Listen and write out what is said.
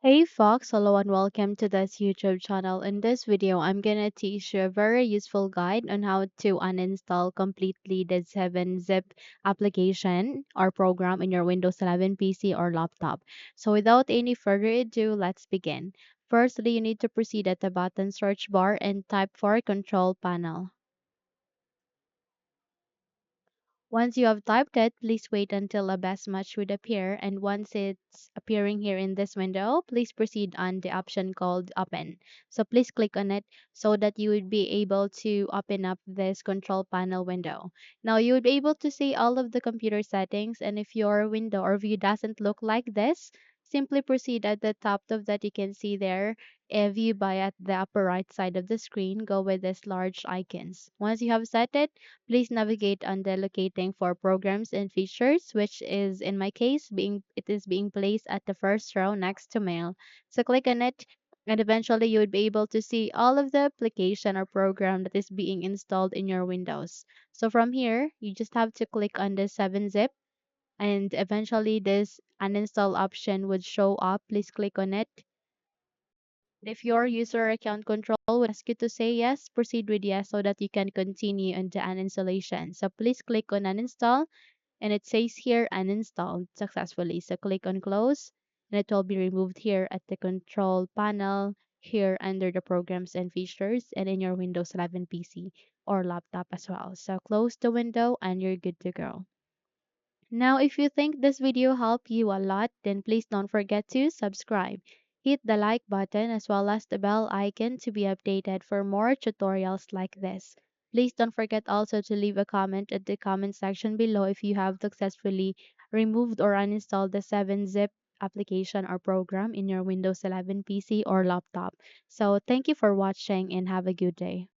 Hey Fox, hello and welcome to this YouTube channel. In this video, I'm gonna teach you a very useful guide on how to uninstall completely the 7-Zip application or program in your Windows 11 PC or laptop. So without any further ado, let's begin. Firstly, you need to proceed at the button search bar and type for control panel. Once you have typed it, please wait until a best match would appear, and once it's appearing here in this window, please proceed on the option called Open. So please click on it so that you would be able to open up this control panel window. Now you would be able to see all of the computer settings, and if your window or view doesn't look like this, simply proceed at the top of that you can see there a view by at the upper right side of the screen. Go with these large icons. Once you have set it, please navigate on the locating for programs and features, which is in my case being placed at the first row next to mail. So click on it and eventually you would be able to see all of the application or program that is being installed in your Windows. So from here, you just have to click on the 7-zip and eventually this uninstall option would show up. Please click on it. If your user account control would ask you to say yes, proceed with yes so that you can continue on the uninstallation. So please click on uninstall and it says here uninstalled successfully. So click on close and it will be removed here at the control panel here under the programs and features and in your Windows 11 PC or laptop as well. So close the window and you're good to go. Now, if you think this video helped you a lot, then please don't forget to subscribe. Hit the like button as well as the bell icon to be updated for more tutorials like this. Please don't forget also to leave a comment at the comment section below if you have successfully removed or uninstalled the 7-Zip application or program in your Windows 11 PC or laptop. So, thank you for watching and have a good day.